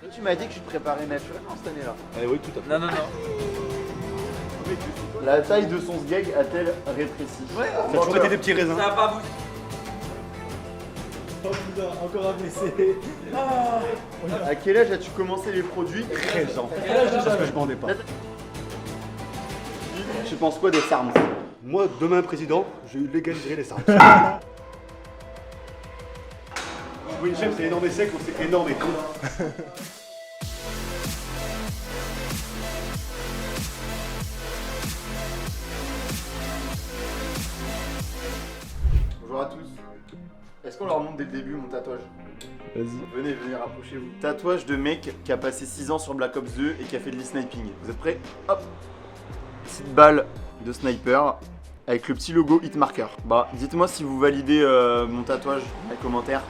Après, tu m'as dit que tu te préparais naturellement cette année-là. Eh oui, tout à fait. Non, non, non. La taille de son sgeg a-t-elle rétréci? Ouais, Ça a toujours été des petits raisins. ça va pas vous. Oh putain, encore un blessé. À quel âge as-tu commencé les produits? 13 ans. Parce que je m'en ai pas. Tu penses quoi des SARMs? Moi, demain président, je légaliserai les SARMs. Winchef, c'est énorme et sec ou c'est énorme et con? Bonjour à tous. Est-ce qu'on leur montre dès le début mon tatouage? Vas-y. Venez, rapprochez-vous. Tatouage de mec qui a passé 6 ans sur Black Ops 2 et qui a fait de l'e-sniping. Vous êtes prêts? Hop. Petite balle de sniper avec le petit logo Hitmarker. Bah, dites-moi si vous validez mon tatouage dans les commentaires.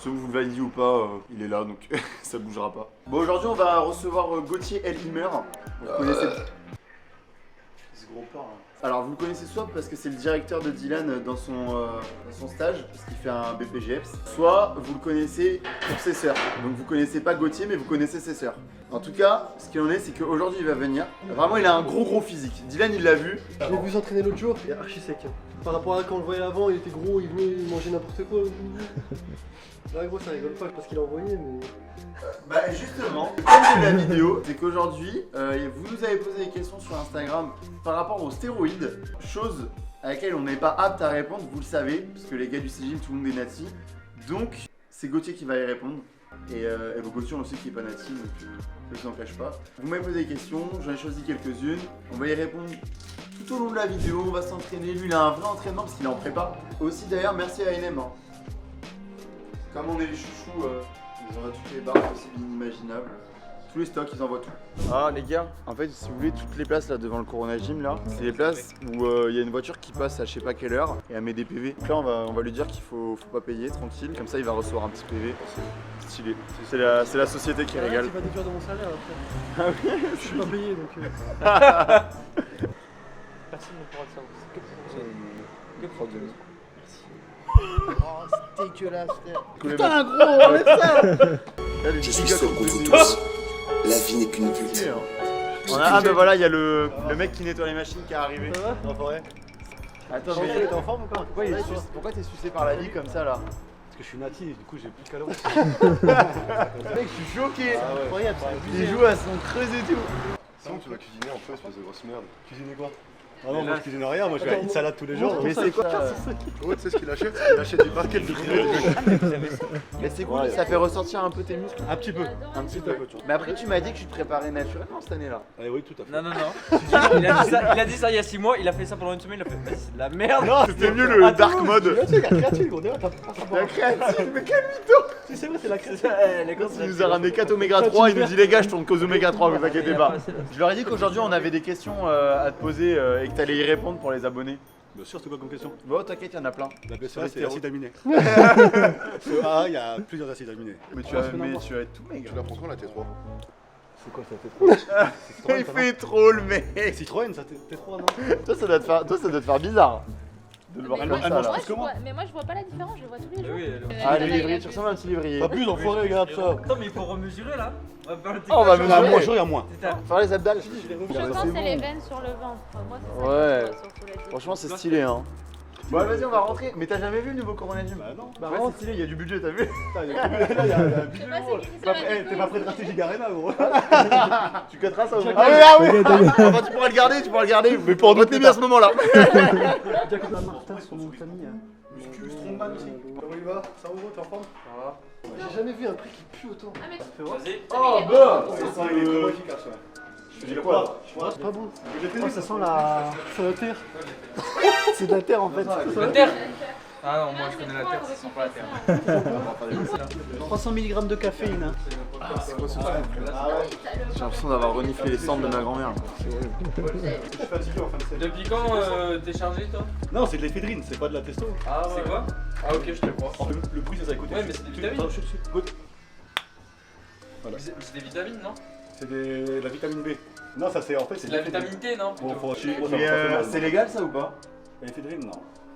Si vous le validez ou pas, il est là donc ça bougera pas. Bon, aujourd'hui on va recevoir Gauthier Elhimer. Vous connaissez. Ce gros porc là. Alors vous le connaissez soit parce que c'est le directeur de Dylan dans son stage, parce qu'il fait un BPGEPS, soit vous le connaissez pour ses sœurs. Donc vous connaissez pas Gauthier mais vous connaissez ses sœurs. En tout cas, ce qu'il en est, c'est qu'aujourd'hui il va venir. Vraiment il a un gros physique. Dylan il l'a vu. Je l'ai vu s'entraîner l'autre jour, il est archi sec. Par rapport à quand on le voyait avant, il était gros, il venait, il mangeait n'importe quoi. Là gros ça rigole pas, je pense qu'il a envoyé mais... Bah justement, le thème de la vidéo, c'est qu'aujourd'hui, vous nous avez posé des questions sur Instagram par rapport aux stéroïdes, chose à laquelle on n'est pas apte à répondre, vous le savez, parce que les gars du CGIM, tout le monde est nati. Donc, c'est Gauthier qui va y répondre. Et Gauthier, on le sait qu'il n'est pas nati, donc je ne s'en cache pas. Vous m'avez posé des questions, j'en ai choisi quelques-unes. On va y répondre tout au long de la vidéo, on va s'entraîner. Lui, il a un vrai entraînement parce qu'il est en prépa. Aussi, d'ailleurs, merci à NM. Hein. Comme on est les chouchous, ils envoient toutes les barres possibles inimaginables. Tous les stocks, ils envoient tout. Ah les gars, en fait si vous voulez, toutes les places là devant le Corona Gym là, c'est les places où il y a une voiture qui passe à je sais pas quelle heure et elle met des PV. Donc là on va lui dire qu'il faut pas payer, tranquille, comme ça il va recevoir un petit PV. C'est stylé. C'est la société qui régale. Tu vas déduire de mon salaire après. Ah oui, Je suis pas payé donc... Personne ne pourra le savoir. Que pour deux. Oh c'est dégueulasse. Putain gros, enlève ça. Je suis seul contre tous. La vie n'est qu'une pute. Ah bah voilà, il y a le mec qui nettoie les machines qui est arrivé. Ça va? En forêt. Attends, Chantal, mais t'es en forme ou quoi? pourquoi t'es sucé par la vie comme ça là? Parce que je suis natif, du coup j'ai plus de calories. Mec, je suis choqué. Ah ouais. Incroyable, Il joue à son creuse et tout. Sinon tu vas cuisiner en feu, espèce de grosse merde. Cuisiner quoi? Ah non, moi je cuisine rien, moi je fais une salade tous les jours. Mais c'est quoi? Oh, tu sais ce qu'il achète? Il achète des barquettes de poulet. Mais c'est cool, ça fait ressortir un peu tes muscles. Un petit peu. Un petit peu. Mais après, tu m'as dit que tu te préparais naturellement cette année-là. Eh oui, tout à fait. Non, non, non. Il a dit ça il y a 6 mois, il a fait ça pendant une semaine, il a fait vas-y, c'est de la merde. Non, c'était mieux le dark mode. Tu sais, la créatine, on dirait, t'as pas La créatine, mais quel mytho! Tu sais quoi, c'est la C'est créatine. ça, les gars, Il nous a ramené 4 oméga 3, il nous dit les gars, je tourne qu'aux oméga 3, vous inquiétez pas. Je leur ai dit qu'aujourd'hui on avait des questions à te poser et que t'allais y répondre pour les abonnés. Bien sûr, c'est quoi comme question? Bon, t'inquiète, il y en a plein. La Sur BCA, les c'est stéroïdes. acide aminé. Il y a plusieurs acides aminés. Mais tu vas être tout maigre. Tu la prends quand la T3? C'est quoi ça, T3? Il fait trop le mec. Citroën, ça T3, non? Toi, ça doit te faire bizarre de le voir Elle comme mange- ça elle là. mange plus que moi. Mais moi je vois pas la différence, je le vois tous les jours. Ah, le lévrier, tu ressembles à un petit lévrier. Abuse, enfoiré, regarde ça. Attends, mais il faut remesurer là. On va faire le Oh, on va décollage. mesurer. Moi, je regarde moins. C'est ça. Faire les abdals. Je pense que c'est les veines sur le ventre. Moi c'est ça. Ouais. que je vois surtout les deux. Franchement, c'est stylé hein. Bon, vas-y, on va rentrer. Mais t'as jamais vu le nouveau Corona Gym? Bah non. Bah, ouais, c'est stylé, il y a du budget, t'as vu? Putain, il y a là, il y a un Je budget, sais pas gros. c'est qui T'es c'est pas- t'es pas prêt de rater Gigarena, gros. Tu cutteras ça au Jack- Ah oui, Enfin, tu pourras le garder, Mais pour retenez bien ce moment-là. Jacob Martin, son nom de famille. Muscu, strongman aussi. Comment il va? Ça va, t'es en forme? J'ai jamais vu un prix qui pue autant. Ah mais Vas-y. Oh, bah Ça, il est trop efficace, ouais. Je dis quoi? C'est pas bon. Oh, ça sent la terre. C'est de la terre en fait. La terre. Ah non, moi je connais la terre, ça sent pas la terre. 300 mg de caféine. Hein. J'ai l'impression d'avoir reniflé les cendres de ma grand-mère. Je suis fatigué en fin de série. Depuis quand t'es chargé toi? Non, c'est de l'éphédrine, c'est pas de la testo. Ah ouais. C'est quoi? Ah ok, je te crois. Le prix, ça va coûter. Ouais, mais c'est des vitamines. Goûte. C'est des vitamines, non? C'est de la vitamine B. Non, ça c'est en fait. C'est de la vitamine T, non? Bon, faut chier. Mais c'est légal ça ou pas? L'éphédrine, non.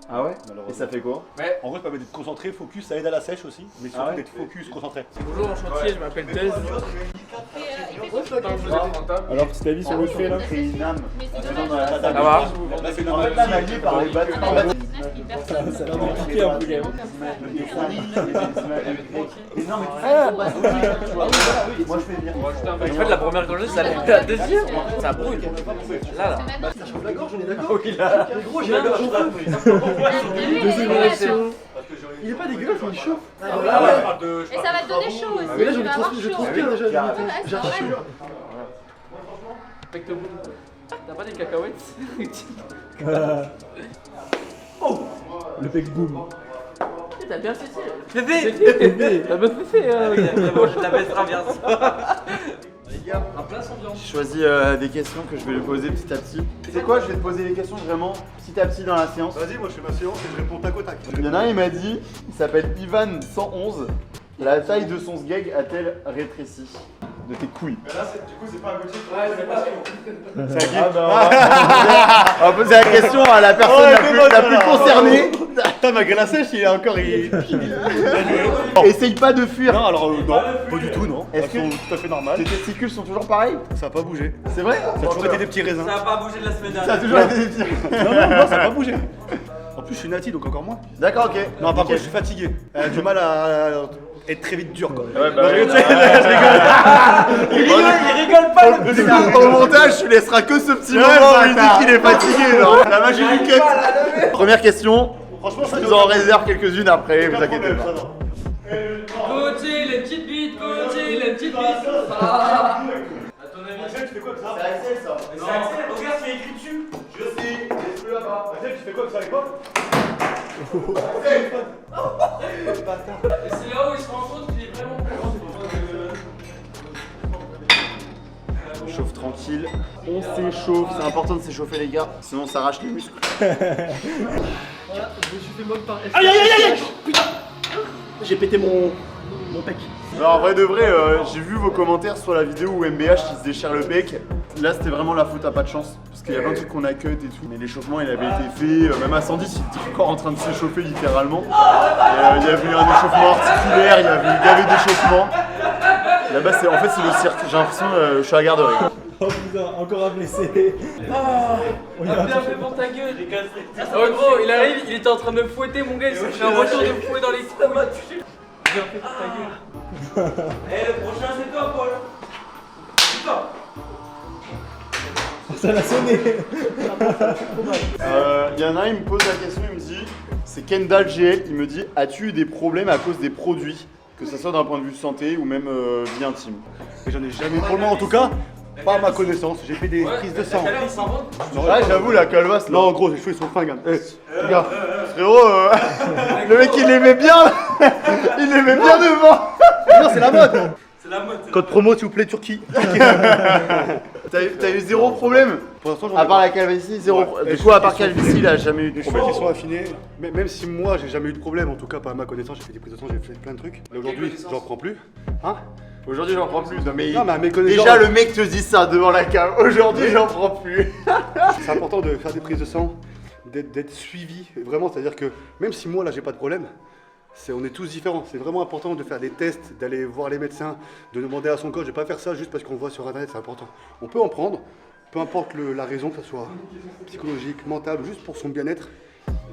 Ah ouais? Et Malheureusement. ça fait quoi? En vrai, ça permet d'être concentré, focus, ça aide à la sèche aussi, mais surtout ouais d'être focus, concentré. Bonjour en chantier, je m'appelle Tez. Alors, petit avis sur le fait là? C'est une âme. Mais c'est Ça dommage. Ça va? En fait, là, maillé par les bâtiments. Ça a l'air de piquer un peu quand même. Moi je fais bien. En fait, la première gorgée, ça allait la deuxième. Ça brûle. Là, là. Ça chauffe la gorge, on est d'accord? Oui, là. Mais gros, j'ai la gorge chauffée. Il est pas dégueulasse, mais il chauffe. Et ça va te donner chaud aussi. Mais là, tu vas avoir je chaud. transpire déjà. Ouais, c'est J'ai normal. chaud. T'as pas des cacahuètes? Le bec boom. T'as bien fait. T'as bien fait, je la baisserai bien. Les gars, j'ai choisi des questions que je vais lui poser petit à petit. C'est quoi? Je vais te poser les questions vraiment petit à petit dans la séance. Vas-y, moi je fais ma séance et je réponds tac au tac. Il y en a un, il m'a dit, il s'appelle Ivan111. La taille de son sgeg a-t-elle rétréci? De tes couilles. Mais là, du coup, c'est pas un Gauthier. Ah bah, on va poser la question à la personne la plus concernée. Putain, malgré la sèche, il est encore. Essaye pas de fuir. Non, alors non, pas du tout, non. Est-ce Elles que- sont tout à fait normales. Tes testicules sont toujours pareils? Ça a pas bougé. C'est vrai? Ça a toujours été des petits raisins. Ça a pas bougé de la semaine Ça a dernière. toujours été des petits. Non, ça a pas bougé. En plus, je suis nati, donc encore moins. D'accord, ok. Non, par Nickel. contre, je suis fatigué. Elle a du mal à être très vite dur, quoi. Ouais, bah, Non, ouais. je rigole. Il rigole pas le petit. Au montage, tu laisseras que ce petit Ouais, moment où il dit bâtard. qu'il est fatigué. genre. La magie du cut. Première question. Franchement, Je vous en réserve quelques-unes après, vous inquiétez pas. Côté, les petites bites, côté, les petites bites. À ton avis, Axel, tu fais quoi avec ça? C'est Axel ça. c'est Axel, regarde, c'est écrit dessus. Je sais, laisse-le là-bas. Axel, tu fais quoi avec ça avec moi? Et c'est là où il se rend compte qu'il est vraiment On chauffe tranquille. On s'échauffe. C'est important de s'échauffer les gars. Sinon on s'arrache les muscles. Voilà, je me suis fait molle par F. Aïe aïe aïe aïe! Putain! J'ai pété mon pec. Alors en vrai de vrai, j'ai vu vos commentaires sur la vidéo où MBH qui se déchire le bec. Là c'était vraiment la faute à pas de chance. Parce qu'il y a plein de trucs qu'on a cut et tout. Mais l'échauffement il avait été fait. Même à 110 il était encore en train de s'échauffer littéralement. Et, il y avait un échauffement articulaire, il y avait une gavée d'échauffement. Là-bas c'est le cirque. J'ai l'impression je suis à la garderie. Oh putain, encore un blessé. On y va. bien fait pour ta gueule. Oh gros, il arrive, il était en train de me fouetter mon gars, il s'est fait un retour de fouet dans les couilles. Bien fait pour ta gueule. Eh, le prochain c'est toi, Paul. Putain. Ça l'a sonné. Il y en a un, il me pose la question, il me dit, c'est Kendall GL, il me dit, as-tu eu des problèmes à cause des produits, que ce soit d'un point de vue santé ou même vie intime? Et j'en ai jamais eu pour le moment, en tout cas, pas à ma connaissance. J'ai fait des prises de sang. Ouais, j'avoue, la calvasse là. Non, gros, les cheveux ils sont fins, gars. Les gars, frérot, le mec il l'aimait bien, il l'aimait bien devant. Non, c'est la mode. C'est la mode. Code promo, s'il vous plaît, Turquie. T'as eu zéro problème? Pour l'instant, j'en À ai part pas. la calvitie, zéro Ouais. problème. Du coup, à part calvitie, il a jamais eu de Les cheveux qui problème. sont affinés, même si moi j'ai jamais eu de problème, en tout cas pas à ma connaissance, j'ai fait des prises de sang, j'ai fait plein de trucs. Là aujourd'hui, j'en prends plus. Hein? Aujourd'hui, j'en prends plus. Non, mais Non, mais à mes connaissances, déjà, le mec te dit ça devant la cam. Aujourd'hui, j'en prends plus. c'est important de faire des prises de sang, d'être suivi, vraiment, c'est-à-dire que même si moi là j'ai pas de problème, on est tous différents. C'est vraiment important de faire des tests, d'aller voir les médecins, de demander à son coach. Je vais pas faire ça juste parce qu'on voit sur internet, c'est important. On peut en prendre, peu importe la raison, que ce soit psychologique, mentale, ou juste pour son bien-être.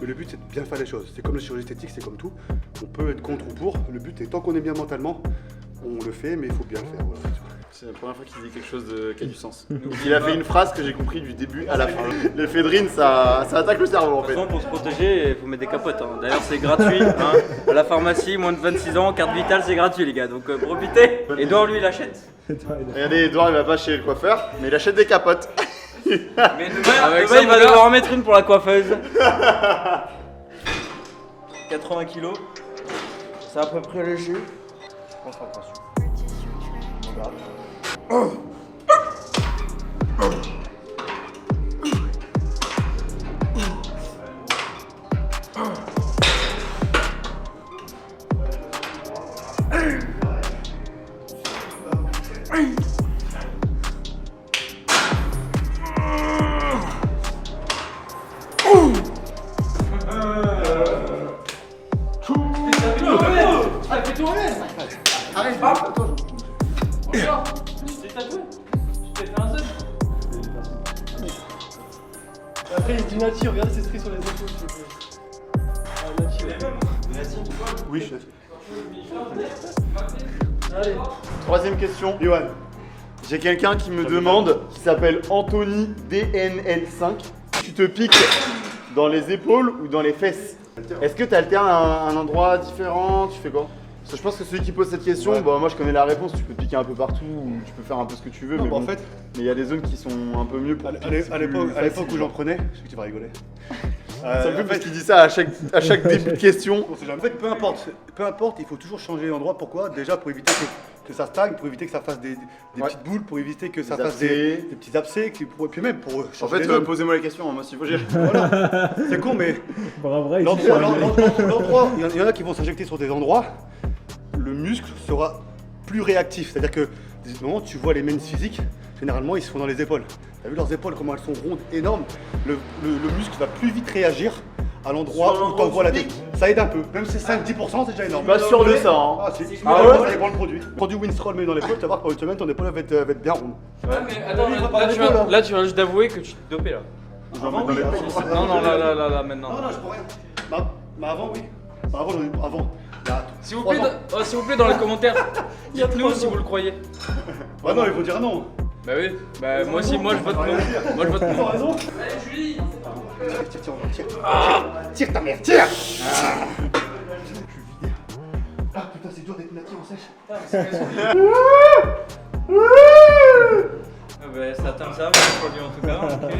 Mais le but c'est de bien faire les choses. C'est comme la chirurgie esthétique, c'est comme tout. On peut être contre ou pour. Le but est tant qu'on est bien mentalement, on le fait, mais il faut bien le faire. Voilà. C'est la première fois qu'il dit quelque chose qui a du sens. Il a fait une phrase que j'ai compris du début à la fin. L'éphédrine, ça attaque le cerveau en fait. Pour se protéger, il faut mettre des capotes. Hein. D'ailleurs, c'est gratuit. Hein. À la pharmacie, moins de 26 ans, carte vitale, c'est gratuit, les gars. Donc profitez. Edouard, lui, il achète. Regardez, Edouard, il va pas chez le coiffeur, mais il achète des capotes. Mais demain, il va devoir en mettre une pour la coiffeuse. 80 kilos. C'est à peu près léger. Concentration. Après, il dit Nati, regardez ses traits sur les épaules, s'il vous plaît. Ah, Nati, ouais. Oui, je suis Allez. Troisième question. Johan. J'ai quelqu'un qui me demande, qui s'appelle Anthony DNL5. Tu te piques dans les épaules ou dans les fesses? Est-ce que tu alternes un endroit différent? Tu fais quoi? Parce que je pense que celui qui pose cette question, Ouais. bah, moi je connais la réponse. Tu peux piquer un peu partout, ou tu peux faire un peu ce que tu veux. Non, mais bah, en bon. fait, Mais il y a des zones qui sont un peu mieux pour à piquer, c'est l'époque plus à l'époque où facile. j'en prenais, je sais que tu vas rigoler. Ça me fait en parce fait, qu'il dit ça à chaque début de question. on sait jamais. En fait, peu importe, il faut toujours changer d'endroit. Pourquoi? Déjà pour éviter que ça stagne, pour éviter que ça fasse des Ouais. petites boules, pour éviter que ça Des fasse abcès. des petits abcès, et puis même pour En changer fait, les zones. posez-moi les questions, moi s'il faut gérer. Voilà. C'est con, mais Bravo, l'endroit, il y en a qui vont s'injecter sur des endroits, le muscle sera plus réactif. C'est-à-dire que, moment, tu vois les men's physiques, généralement ils se font dans les épaules. T'as vu leurs épaules, comment elles sont rondes, énormes. Le muscle va plus vite réagir à l'endroit Sur où l'endroit t'envoies la où tu tête. Ça aide un peu. Même si c'est 5-10%, c'est déjà énorme. Pas sûr de ça, hein. Ah, si. Ah Ouais, ouais ça dépend le produit. Produit Winstrol, mais dans l'épaule, tu vas voir que pour une semaine, ton épaule va être bien ronde. Ah, mais attends, Il va pas là, parler de là, tu viens juste d'avouer que tu te dopais là. J'en mets dans les fesses. Non, non, là, maintenant. Non, non, je prends rien. Mais avant, oui. Bah, avant, avant. Là, S'il vous 3 plaît, ans. s'il vous plaît, dans les commentaires, dites-nous si vous le croyez. Bah non, il faut dire non. Bah oui, bah moi aussi, moi je vote non. Moi je vote non. raison. Allez, Julie. Tire ta mère, tire. Ah putain, c'est dur d'être naqué en sèche. Ah bah ça atteint ça, mais je crois bien en tout cas. Ok.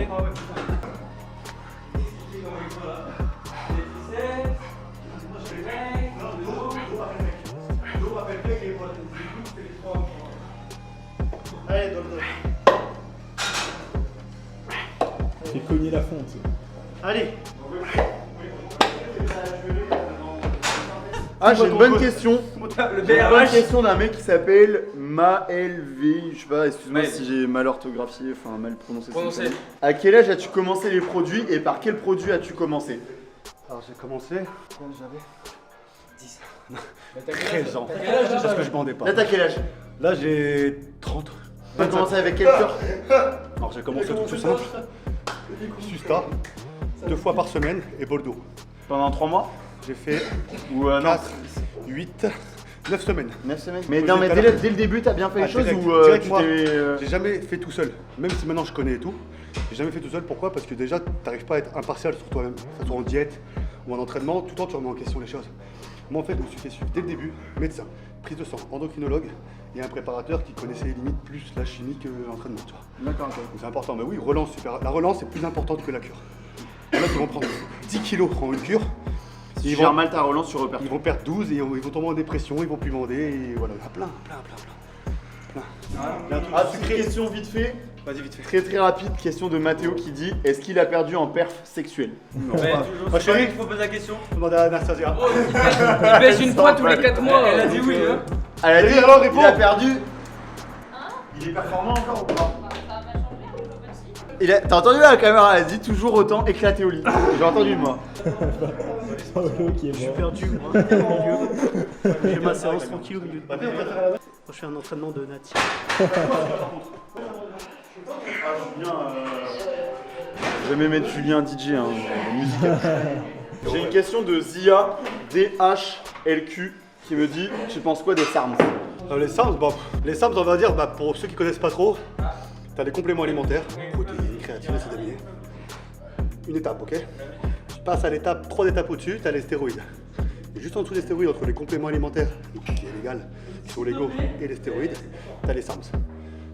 Allez, donne. J'ai cogné la fonte. Allez. Ah, j'ai une bonne question. Le J'ai une bonne BRH. question d'un mec qui s'appelle MaLV. Je sais pas, excuse-moi Maël. si j'ai mal orthographié, enfin mal prononcé. son Prononcé. prénom. À quel âge as-tu commencé les produits et par quel produit as-tu commencé? Alors j'ai commencé quand j'avais 13 13 ans. Parce que je bandais pas. Là, t'as quel âge? Là j'ai 30. T'as commencé avec quel cœur? Alors j'ai commencé tout simple. Susta, 2 fois par semaine et Boldo. Pendant 3 mois? J'ai fait Ou non, 4, 8, 9 semaines. 9 semaines. Mais Faut non, le mais dire tout à dès le début, t'as bien fait les Ah, choses direct, ou direct, tu moi. t'es. J'ai jamais fait tout seul. Même si maintenant je connais et tout, j'ai jamais fait tout seul. Pourquoi? Parce que déjà, t'arrives pas à être impartial sur toi-même. Que ce soit en diète ou en entraînement, tout le temps tu remets en question les choses. Moi en fait, je me suis fait suivre dès le début, médecin, prise de sang, endocrinologue et un préparateur qui connaissait limite plus la chimie que l'entraînement. Tu vois. D'accord, ok. Donc c'est important. Mais oui, relance super. La relance est plus importante que la cure. Il y en a qui vont prendre 10 kilos en une cure. Si tu Ils gères vont, mal ta relance, tu repères. ils vont perdre 12 et ils vont tomber en dépression, ils vont plus bander et voilà. Il y en a plein. Il y a un truc Ah, sucré. question vite fait. Vas-y, vite fait. Très rapide, question de Mathéo qui dit: est-ce qu'il a perdu en perf sexuelle? Non, Mais pas. toujours Moi, chérie, il faut poser la question. demande à Anastasia. Il baisse une fois tous les 4 mois. Elle a dit oui, hein. Elle a dit: Allez, alors, réponds. il a perdu. Hein? Il est performant encore ou pas? Bah, ça va pas changer, hein, je vois pas si. T'as entendu la caméra? Elle dit toujours autant éclaté au lit. J'ai entendu moi. Paolo qui est mort. Perdu, moi. J'ai ma séance tranquille au milieu de Moi, je fais un entraînement de Nati. J'aimais mettre Julien DJ, hein, musical. J'ai une question de Zia DHLQ qui me dit: tu penses quoi des SARMs? Les SARMs, bon, les SARMs, on va dire, pour ceux qui connaissent pas trop, t'as des compléments alimentaires, protéines, créatine, acides aminés. Une étape, ok? Tu passes à l'étape, 3 étapes au-dessus, t'as les stéroïdes. Et juste en dessous des stéroïdes, entre les compléments alimentaires, donc qui est légal, qui sont légaux, et les stéroïdes, t'as les SARMs.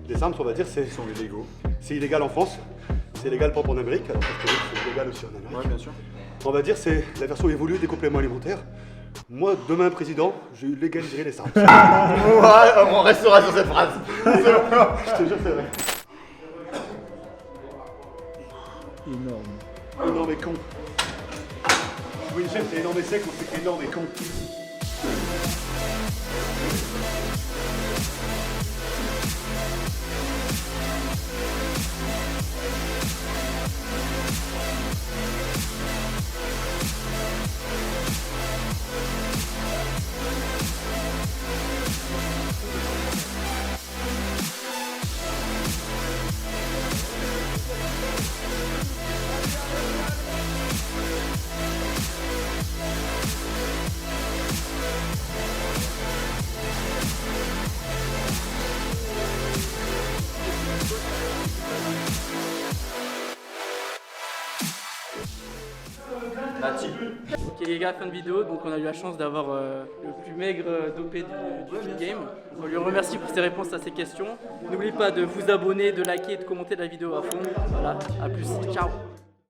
Les SARMs, on va dire, c'est illégaux. c'est illégal en France, c'est légal pas en Amérique, alors que les stéroïdes, c'est légal aussi en Amérique. Ouais, bien sûr. On va dire c'est la version évoluée des compléments alimentaires. Moi, demain président, je légaliserai les SARMs. Ouais, on restera sur cette phrase. Je te jure, c'est vrai. Énorme. Énorme et con. Oui, chef, c'est énorme et sec, moi c'est énorme et con. Bati. Ok les gars, fin de vidéo, donc on a eu la chance d'avoir le plus maigre dopé du Fit Game. On lui remercie pour ses réponses à ses questions. N'oubliez pas de vous abonner, de liker, de commenter la vidéo à fond. Voilà, à plus, ciao.